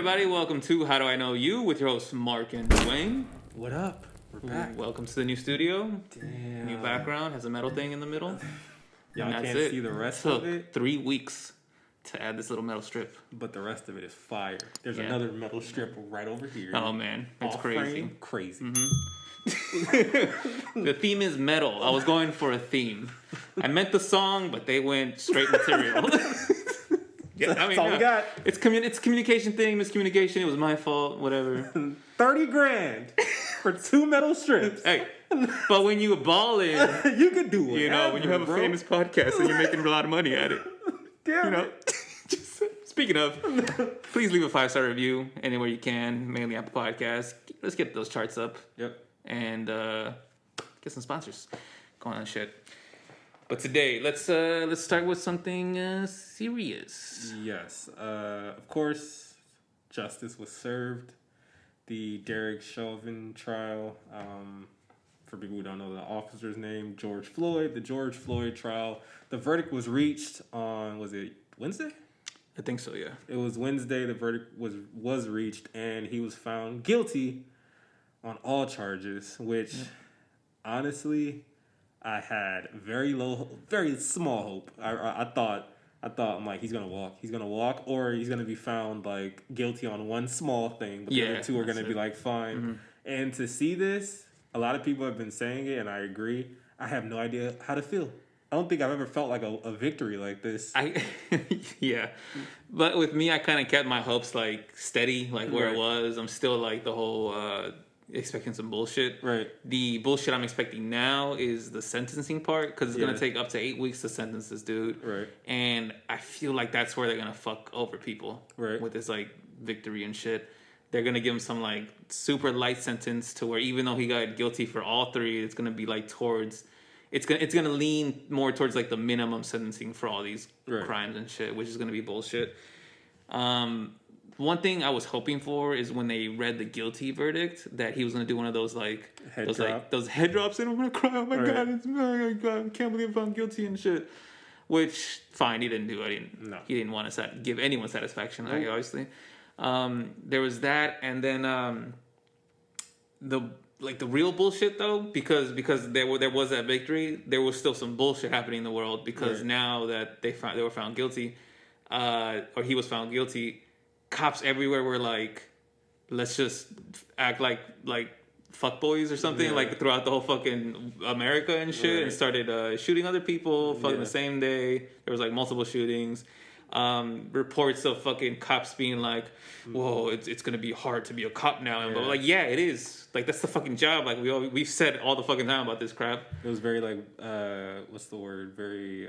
everybody? Welcome to How Do I Know You with your hosts Mark and Dwayne. What up? We're back. Welcome to the new studio. Damn. New background, has a metal thing in the middle. Y'all can't see the rest of it. 3 weeks to add this little metal strip. But the rest of it is fire. There's another metal strip right over here. Oh man, it's Off crazy. Frame, crazy. Mm-hmm. The theme is metal. I was going for a theme. I meent the song, but they went straight material. Yeah, that's all we got. It's communication thing, miscommunication. It was my fault, whatever. 30 grand for 2 metal strips. Hey, but when you ball in, you could do it. You know, when you have a famous podcast and you're making a lot of money at it. Damn you know. Just, speaking of, please leave a 5-star review anywhere you can, mainly Apple Podcasts. Let's get those charts up. Yep. And get some sponsors going on shit. But today, let's start with something serious. Yes. Of course, justice was served. The Derek Chauvin trial. For people who don't know the officer's name, George Floyd. The George Floyd trial. The verdict was reached on, was it Wednesday? I think so, yeah. It was Wednesday. The verdict was reached, and he was found guilty on all charges, which, honestly, I had very small hope. I thought I'm like, he's gonna walk, or he's gonna be found like guilty on one small thing, but the other two are gonna be like fine. Mm-hmm. And to see this, a lot of people have been saying it, and I agree. I have no idea how to feel. I don't think I've ever felt like a victory like this. Yeah, but with me, I kind of kept my hopes like steady, like where it was. I'm still like the whole. Expecting some bullshit. Right. The bullshit I'm expecting now is the sentencing part, because it's gonna take up to 8 weeks to sentence this dude. Right. And I feel like that's where they're gonna fuck over people. Right. With this like victory and shit. They're gonna give him some like super light sentence to where even though he got guilty for all 3, it's gonna be like towards. It's gonna lean more towards like the minimum sentencing for all these crimes and shit, which is gonna be bullshit. One thing I was hoping for is when they read the guilty verdict that he was gonna do one of those those head drops and I'm gonna cry. Oh my god! I can't believe I'm found guilty and shit. Which fine, he didn't do it. He didn't want to give anyone satisfaction. Obviously, there was that, and then the real bullshit though, because there was that victory, there was still some bullshit happening in the world because now that they were found guilty, or he was found guilty. Cops everywhere were like, let's just act like fuckboys or something, like throughout the whole fucking America and shit, and started shooting other people fucking the same day. There was like multiple shootings. Reports of fucking cops being like, whoa, it's gonna be hard to be a cop now. But like, yeah, it is. Like, that's the fucking job. Like, we've said all the fucking time about this crap. It was very like, what's the word? Very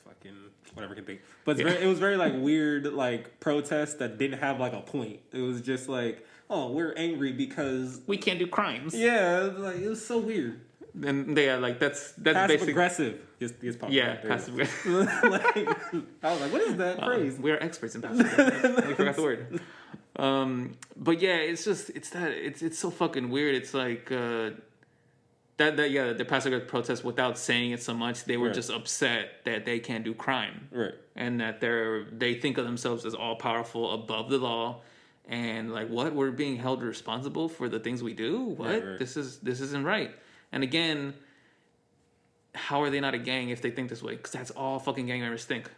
fucking whatever I can think. But it was very like weird like protest that didn't have like a point. It was just like, oh, we're angry because we can't do crimes. Yeah, like it was so weird. And they are like that's passive aggressive. Passive aggressive. Like, I was like, what is that phrase? We are experts in passive aggressive. We forgot the word. But yeah, it's so fucking weird. It's like the passive aggressive protest, without saying it so much, they were just upset that they can't do crime, and that they think of themselves as all powerful, above the law, and like, what, we're being held responsible for the things we do? What? This isn't right. And again, how are they not a gang if they think this way? Because that's all fucking gang members think.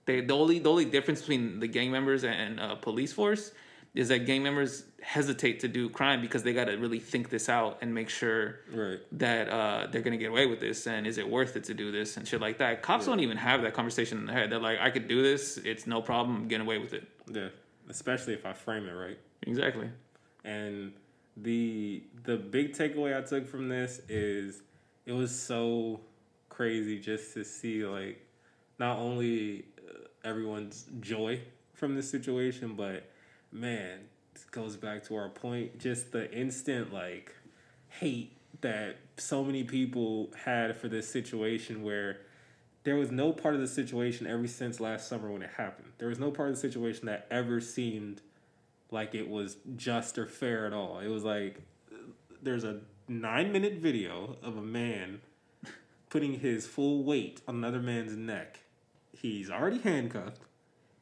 The only difference between the gang members and police force is that gang members hesitate to do crime because they got to really think this out and make sure that they're going to get away with this, and is it worth it to do this and shit like that. Cops don't even have that conversation in their head. They're like, I could do this. It's no problem. I'm getting away with it. Yeah, especially if I frame it right. Exactly. And the big takeaway I took from this is it was so crazy just to see like not only everyone's joy from this situation, but man, this goes back to our point, just the instant like hate that so many people had for this situation, where there was no part of the situation ever since last summer when it happened. There was no part of the situation that ever seemed like it was just or fair at all. It was like there's a 9-minute video of a man putting his full weight on another man's neck. He's already handcuffed.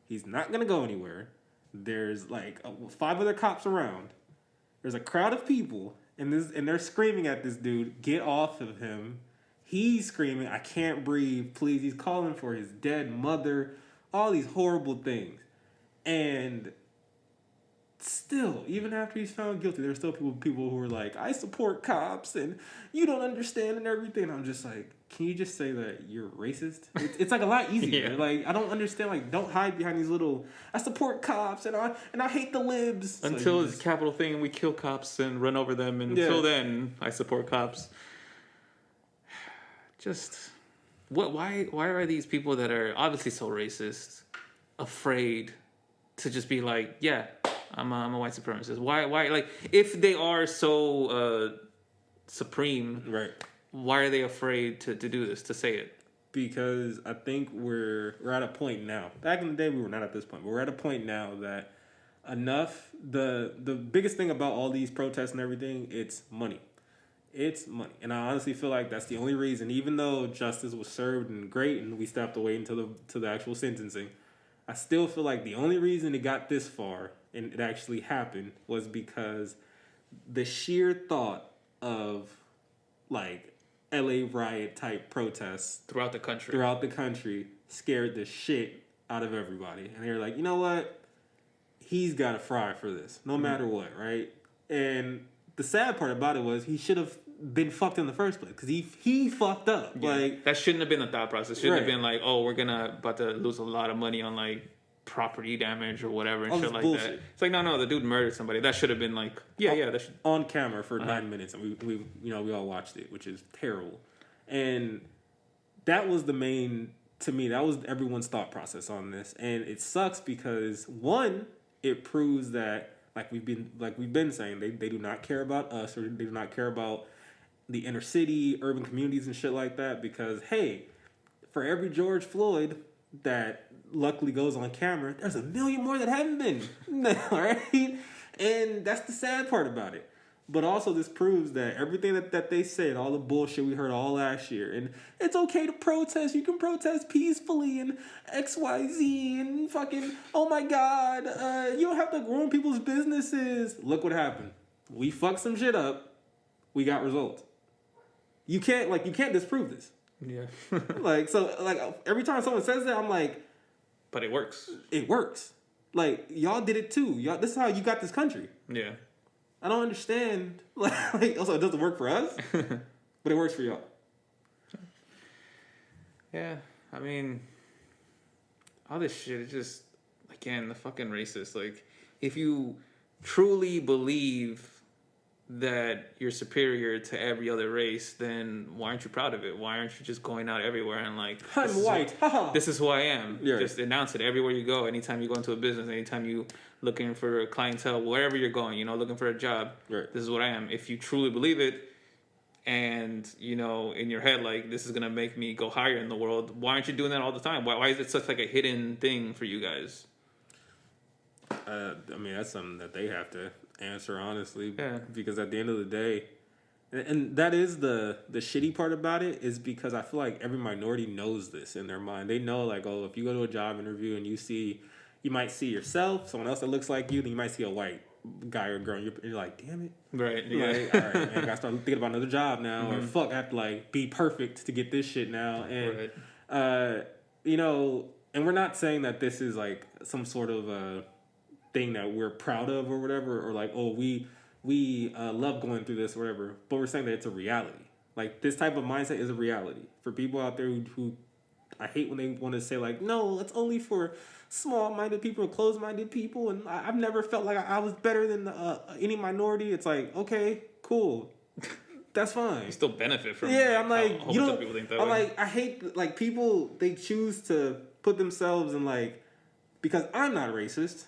He's not going to go anywhere. There's like 5 other cops around. There's a crowd of people, and they're screaming at this dude, "Get off of him!" He's screaming, "I can't breathe, please." He's calling for his dead mother. All these horrible things, and still, even after he's found guilty, there's still people who are like, "I support cops, and you don't understand and everything." And I'm just like, can you just say that you're racist? It's like a lot easier. Yeah. Like, I don't understand. Like, don't hide behind these little, "I support cops and I hate the libs." Until it's a capital thing and we kill cops and run over them. And until then, I support cops. Just what? Why are these people that are obviously so racist afraid to just be like, yeah, I'm a white supremacist? Why? Like, if they are so supreme, right? Why are they afraid to do this, to say it? Because I think we're at a point now. Back in the day, we were not at this point. But we're at a point now that enough. The biggest thing about all these protests and everything, it's money. It's money. And I honestly feel like that's the only reason, even though justice was served and great and we still have to wait until the actual sentencing, I still feel like the only reason it got this far and it actually happened was because the sheer thought of, like, LA riot type protests throughout the country scared the shit out of everybody. And they were like, you know what? He's got to fry for this, no matter what, right? And the sad part about it was he should have been fucked in the first place because he fucked up. Yeah. Like, that shouldn't have been the thought process. Shouldn't have been like, oh, we're about to lose a lot of money on like property damage or whatever and shit like bullshit. That. It's like, no, the dude murdered somebody. That should have been like, that should on camera for 9 minutes, and we all watched it, which is terrible. And that was the main, to me, that was everyone's thought process on this, and it sucks because one, it proves that like we've been saying, they do not care about us, or they do not care about the inner city, urban communities and shit like that, because hey, for every George Floyd that luckily goes on camera, there's a million more that haven't been. Right? And that's the sad part about it. But also this proves that everything that they said, all the bullshit we heard all last year, and it's okay to protest, you can protest peacefully and XYZ and fucking, oh my God, you don't have to ruin people's businesses. Look what happened. We fucked some shit up. We got results. You can't disprove this. Yeah. Every time someone says that, I'm like, but it works. It works. Like, y'all did it too. Y'all, this is how you got this country. Yeah. I don't understand. Also, it doesn't work for us, but it works for y'all. Yeah, I mean, all this shit is just, again, the fucking racist. Like, if you truly believe that you're superior to every other race, then why aren't you proud of it? Why aren't you just going out everywhere and like, I'm white. This is who I am. Yeah. Just announce it everywhere you go. Anytime you go into a business, anytime you looking for a clientele, wherever you're going, looking for a job. Right. This is what I am. If you truly believe it, and in your head, like, this is gonna make me go higher in the world, why aren't you doing that all the time? Why is it such like a hidden thing for you guys? I mean, that's something that they have to answer, honestly. Yeah. Because at the end of the day, and that is the shitty part about it, is because I feel like every minority knows this in their mind. They know, like, oh, if you go to a job interview and you might see yourself, someone else that looks like you, then you might see a white guy or girl, and you're like, damn it. Right. Yeah. Like, all right, man, I gotta start thinking about another job now, or fuck, I have to like be perfect to get this shit now. And and we're not saying that this is like some sort of thing that we're proud of or whatever, or like, oh, we love going through this or whatever, but we're saying that it's a reality. Like, this type of mindset is a reality for people out there who I hate when they want to say like, no, it's only for small-minded people or closed-minded people, and I've never felt like I was better than any minority. It's like, okay, cool, that's fine. You still benefit from I'm like, you don't. I'm like, I hate like people, they choose to put themselves in like, because I'm not racist.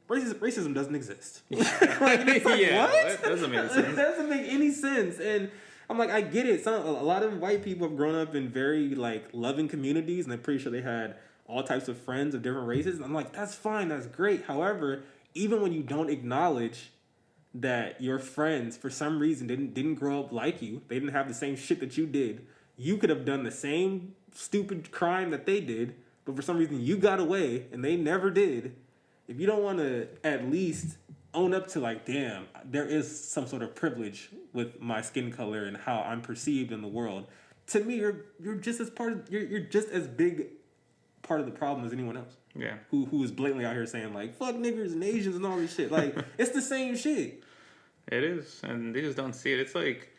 Racism doesn't exist. Like, it's like, what? That doesn't make sense. It doesn't make any sense. And I'm like, I get it. A lot of white people have grown up in very like loving communities, and I'm pretty sure they had all types of friends of different races. And I'm like, that's fine, that's great. However, even when you don't acknowledge that your friends, for some reason, didn't grow up like you, they didn't have the same shit that you did, you could have done the same stupid crime that they did, but for some reason you got away and they never did. if you don't want to at least own up to like, damn, there is some sort of privilege with my skin color and how I'm perceived in the world. To me, you're just as you're just as big part of the problem as anyone else. Yeah. Who is blatantly out here saying like fuck niggers and Asians and all this shit. Like it's the same shit. It is, and they just don't see it. It's like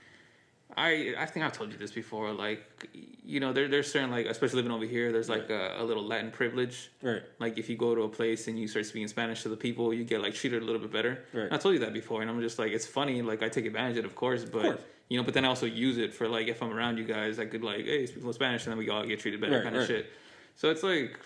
I think I've told you this before. Like, you know, there's certain, like, especially living over here, there's like a little Latin privilege. Right. Like if you go to a place and you start speaking Spanish to the people, you get like treated a little bit better. Right. And I told you that before, and I'm just like, it's funny. Like I take advantage of it, of course, but you know, but then I also use it for like if I'm around you guys, I could like, hey, speak a little Spanish, and then we all get treated better, kind of shit. So it's like,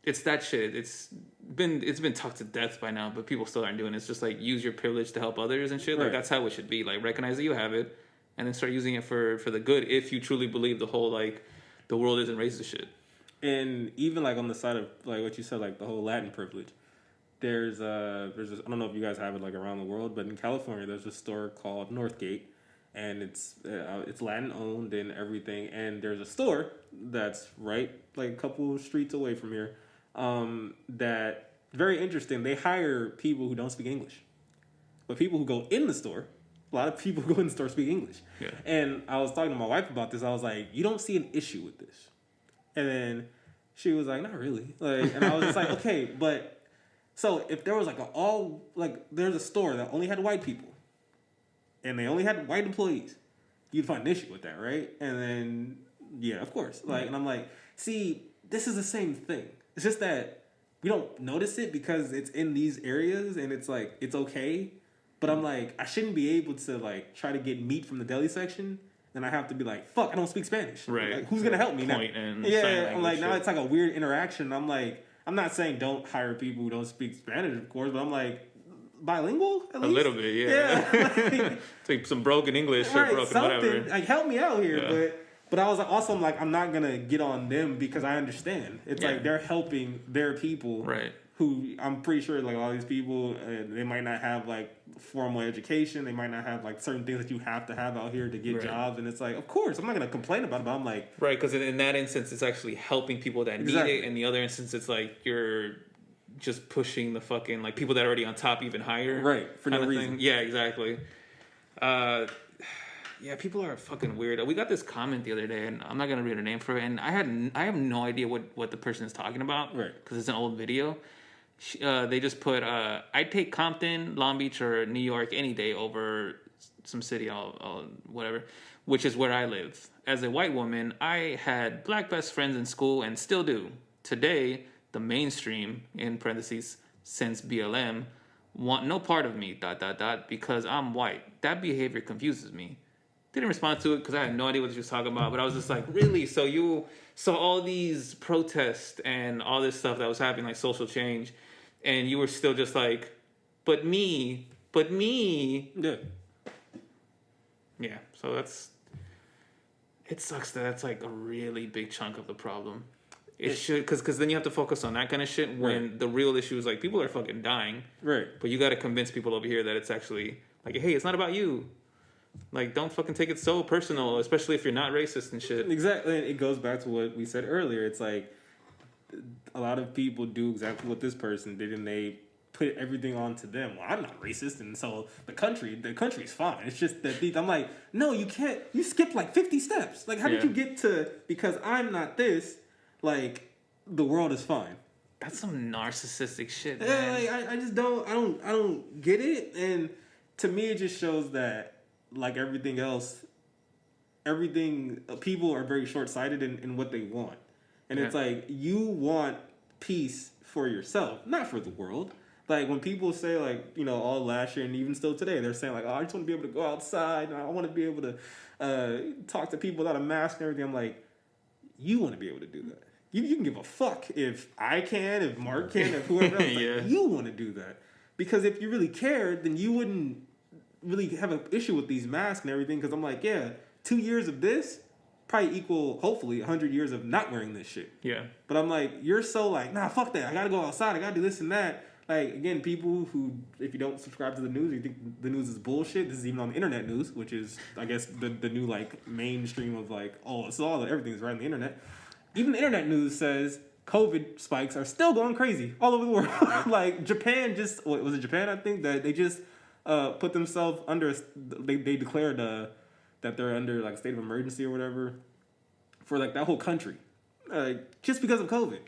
it's that shit. It's been talked to death by now, but people still aren't doing it. It's just like use your privilege to help others and shit. Like that's how it should be. Like recognize that you have it, and then start using it for the good. If you truly believe the whole like the world isn't racist shit. And even like on the side of like what you said, like the whole Latin privilege. There's this, I don't know if you guys have it like around the world, but in California there's a store called Northgate, and it's Latin owned and everything. And there's a store that's right like a couple streets away from here. That very interesting. They hire people who don't speak English, but people who go in the store, a lot of people who go in the store speak English. Yeah. And I was talking to my wife about this. I was like, "You don't see an issue with this?" And then she was like, "Not really." Like, and I was just like, "Okay, but so if there was like there's a store that only had white people, and they only had white employees, you'd find an issue with that, right?" And then yeah, of course. Like, and I'm like, see, this is the same thing. It's just that we don't notice it because it's in these areas and it's like, it's okay. But I'm like, I shouldn't be able to like try to get meat from the deli section. And I have to be like, fuck, I don't speak Spanish. Right. Like, who's going to help me now? Yeah, I'm like, now it's like a weird interaction. I'm like, I'm not saying don't hire people who don't speak Spanish, of course, but I'm like, bilingual at least? A little bit, yeah. Take some broken English or broken something. Whatever. Like, help me out here. Yeah. But I was also like, I'm not going to get on them because I understand. It's like they're helping their people. Right. Who I'm pretty sure like all these people, they might not have like formal education. They might not have like certain things that you have to have out here to get jobs. And it's like, of course, I'm not going to complain about it, but I'm like... Right, because in that instance, it's actually helping people that need it. In the other instance, it's like you're just pushing the fucking, like, people that are already on top even higher. Right, for no reason. Yeah, exactly. Yeah, people are fucking weird. We got this comment the other day, and I'm not going to read a name for it, and I have no idea what the person is talking about. Right. Because it's an old video. They just put, I'd take Compton, Long Beach, or New York any day over some city, whatever, which is where I live. As a white woman, I had black best friends in school and still do. Today, the mainstream, in parentheses, since BLM, want no part of me, ... because I'm white. That behavior confuses me. Didn't respond to it because I had no idea what she was talking about, but I was just like, really? So you saw all these protests and all this stuff that was happening, like social change, and you were still just like, but me. Yeah. Yeah, so it sucks that that's like a really big chunk of the problem. It should, because then you have to focus on that kind of shit when the real issue is like, people are fucking dying. Right. But you got to convince people over here that it's actually like, hey, it's not about you. Like, don't fucking take it so personal, especially if you're not racist and shit. Exactly. And it goes back to what we said earlier. It's like a lot of people do exactly what this person did, and they put everything onto them. Well, I'm not racist, and so the country's fine. It's just that I'm like, no, you can't. You skipped like 50 steps. Like, how did you get to, because I'm not this, like, the world is fine? That's some narcissistic shit, man. Yeah, like, I just don't, I don't get it. And to me, it just shows that, like everything else, people are very short-sighted in what they want. And it's like, you want peace for yourself, not for the world. Like, when people say, like, you know, all last year and even still today, they're saying, like, oh, I just want to be able to go outside, and I want to be able to talk to people without a mask and everything. I'm like, you want to be able to do that. You can give a fuck if I can, if Mark can, if whoever else. Like, you want to do that. Because if you really cared, then you wouldn't really have an issue with these masks and everything. Because I'm like, 2 years of this probably equal, hopefully, 100 years of not wearing this shit. Yeah. But I'm like, you're so like, nah, fuck that. I got to go outside. I got to do this and that. Like, again, people who, if you don't subscribe to the news, you think the news is bullshit. This is even on the internet news, which is, I guess, the new, like, mainstream of, like, oh, it's all, everything's right on the internet. Even the internet news says COVID spikes are still going crazy all over the world. Like Japan was it Japan? I think that they just put themselves under. They declared that they're under like a state of emergency or whatever for like that whole country, just because of COVID,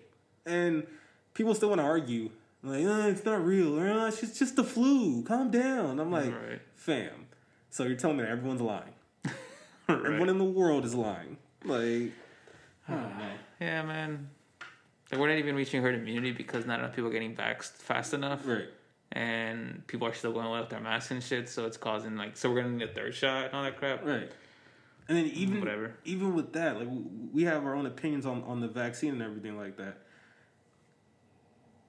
and people still want to argue like, it's not real, or it's just the flu. Calm down. I'm like, right. Fam. So you're telling me that everyone's lying? Right. Everyone in the world is lying. Like, I don't know. Yeah, man. Like, we're not even reaching herd immunity because not enough people are getting vaxxed fast enough. Right. And people are still going away with their masks and shit, so it's causing, like, so we're going to need a third shot and all that crap. Right. And then even with that, like, we have our own opinions on the vaccine and everything like that.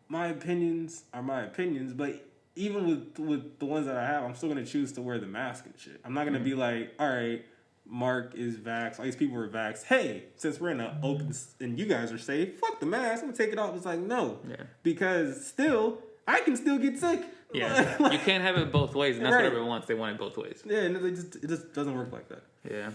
My opinions are my opinions, but even with the ones that I have, I'm still going to choose to wear the mask and shit. I'm not going to be like, all right, Mark is vaxxed, all these people are vaxxed. Hey, since we're in an open and you guys are safe, fuck the mask, I'm going to take it off. It's like, no. Yeah. Because still, I can still get sick. Yeah. You can't have it both ways, and that's what everyone wants. They want it both ways. Yeah, and it just doesn't work like that. Yeah.